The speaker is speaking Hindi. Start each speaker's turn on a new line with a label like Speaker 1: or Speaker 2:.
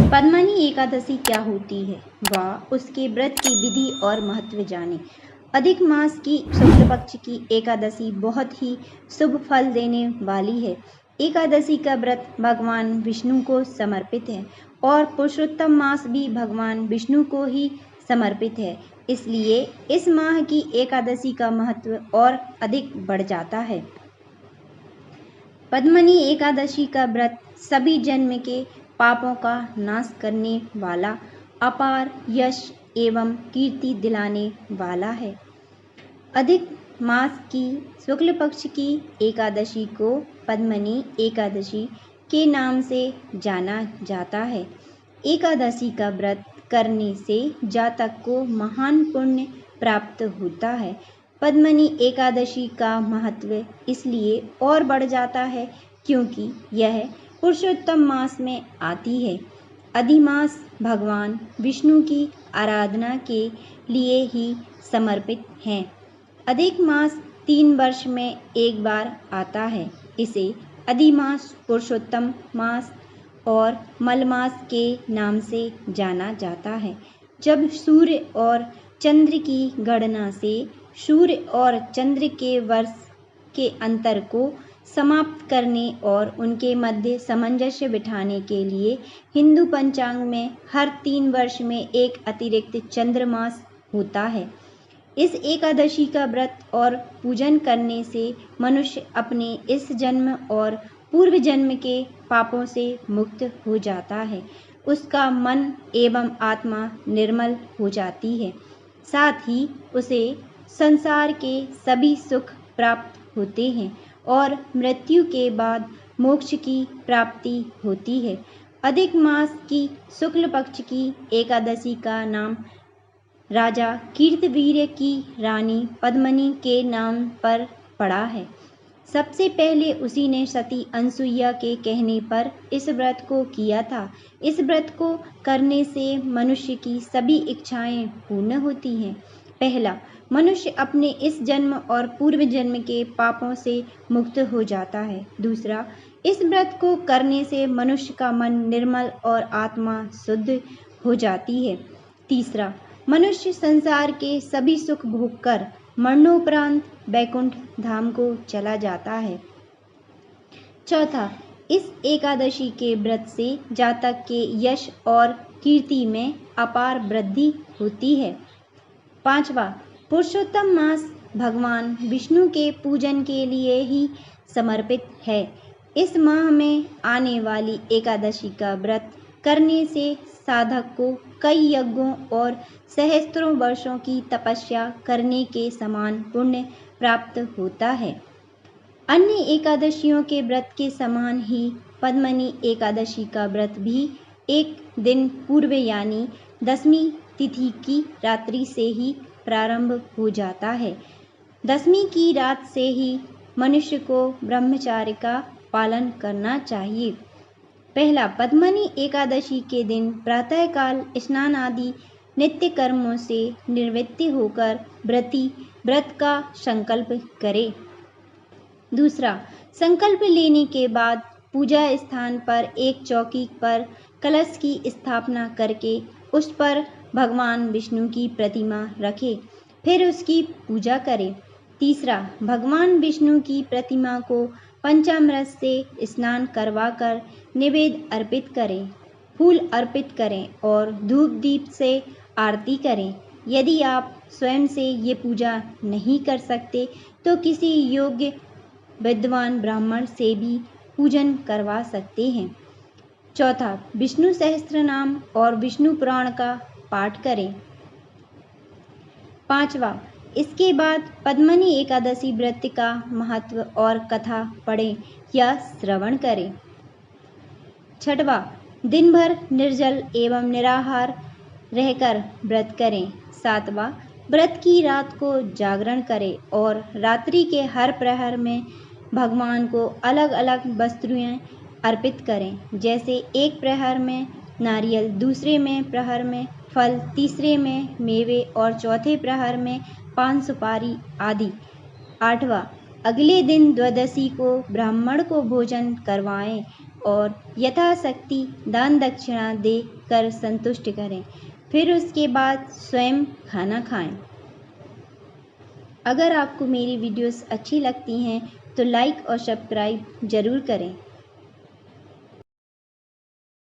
Speaker 1: पद्मनी एकादशी क्या होती है व उसके व्रत की विधि और महत्व जाने। अधिक मास की शुक्ल पक्ष की एकादशी बहुत ही शुभ फल देने वाली है। एकादशी का व्रत भगवान विष्णु को समर्पित है और पुरुषोत्तम मास भी भगवान विष्णु को ही समर्पित है, इसलिए इस माह की एकादशी का महत्व और अधिक बढ़ जाता है। पद्मनी एकादशी का व्रत सभी जन्म के पापों का नाश करने वाला, अपार यश एवं कीर्ति दिलाने वाला है। अधिक मास की शुक्ल पक्ष की एकादशी को पद्मनी एकादशी के नाम से जाना जाता है। एकादशी का व्रत करने से जातक को महान पुण्य प्राप्त होता है। पद्मनी एकादशी का महत्व इसलिए और बढ़ जाता है क्योंकि यह पुरुषोत्तम मास में आती है। अधिमास भगवान विष्णु की आराधना के लिए ही समर्पित हैं। अधिक मास 3 वर्ष में एक बार आता है। इसे अधिमास, पुरुषोत्तम मास और मलमास के नाम से जाना जाता है। जब सूर्य और चंद्र की गणना से सूर्य और चंद्र के वर्ष के अंतर को समाप्त करने और उनके मध्य सामंजस्य बिठाने के लिए हिंदू पंचांग में हर 3 वर्ष में एक अतिरिक्त चंद्रमास होता है। इस एकादशी का व्रत और पूजन करने से मनुष्य अपने इस जन्म और पूर्व जन्म के पापों से मुक्त हो जाता है। उसका मन एवं आत्मा निर्मल हो जाती है, साथ ही उसे संसार के सभी सुख प्राप्त होते हैं और मृत्यु के बाद मोक्ष की प्राप्ति होती है। अधिक मास की शुक्ल पक्ष की एकादशी का नाम राजा कीर्तवीर्य की रानी पद्मनी के नाम पर पड़ा है। सबसे पहले उसी ने सती अनसुईया के कहने पर इस व्रत को किया था। इस व्रत को करने से मनुष्य की सभी इच्छाएं पूर्ण होती हैं। पहला, मनुष्य अपने इस जन्म और पूर्व जन्म के पापों से मुक्त हो जाता है। दूसरा, इस व्रत को करने से मनुष्य का मन निर्मल और आत्मा शुद्ध हो जाती है। तीसरा, मनुष्य संसार के सभी सुख भोगकर मरणोपरांत वैकुंठ धाम को चला जाता है। चौथा, इस एकादशी के व्रत से जातक के यश और कीर्ति में अपार वृद्धि होती है। पांचवा, पुरुषोत्तम मास भगवान विष्णु के पूजन के लिए ही समर्पित है। इस माह में आने वाली एकादशी का व्रत करने से साधक को कई यज्ञों और सहस्त्रों वर्षों की तपस्या करने के समान पुण्य प्राप्त होता है। अन्य एकादशियों के व्रत के समान ही पद्मनी एकादशी का व्रत भी एक दिन पूर्व यानी 10वीं तिथि की रात्रि से ही प्रारंभ हो जाता है। 10वीं की रात से ही मनुष्य को ब्रह्मचर्य का पालन करना चाहिए। पहला, पद्मनी एकादशी के दिन प्रातःकाल स्नान आदि नित्य कर्मों से निवृत्त होकर व्रती व्रत का संकल्प करे। दूसरा, संकल्प लेने के बाद पूजा स्थान पर एक चौकी पर कलश की स्थापना करके उस पर भगवान विष्णु की प्रतिमा रखे, फिर उसकी पूजा करे। तीसरा, भगवान विष्णु की प्रतिमा को पंचामृत से स्नान करवाकर निवेद्य अर्पित करें, फूल अर्पित करें और धूप दीप से आरती करें। यदि आप स्वयं से ये पूजा नहीं कर सकते तो किसी योग्य विद्वान ब्राह्मण से भी पूजन करवा सकते हैं। चौथा, विष्णु सहस्त्रनाम और विष्णु पुराण का पाठ करें। पांचवा, इसके बाद पद्मनी एकादशी व्रत का महत्व और कथा पढ़ें या श्रवण करें। छठवां, दिन भर निर्जल एवं निराहार रहकर व्रत करें। सातवां, व्रत की रात को जागरण करें और रात्रि के हर प्रहर में भगवान को अलग अलग वस्तुएं अर्पित करें, जैसे एक प्रहर में नारियल, दूसरे में प्रहर में फल, तीसरे में मेवे और चौथे प्रहर में पान सुपारी आदि। आठवां, अगले दिन द्वादशी को ब्राह्मण को भोजन करवाएं और यथाशक्ति दान दक्षिणा दे कर संतुष्ट करें। फिर उसके बाद स्वयं खाना खाएं। अगर आपको मेरी वीडियोस अच्छी लगती हैं तो लाइक और सब्सक्राइब ज़रूर करें।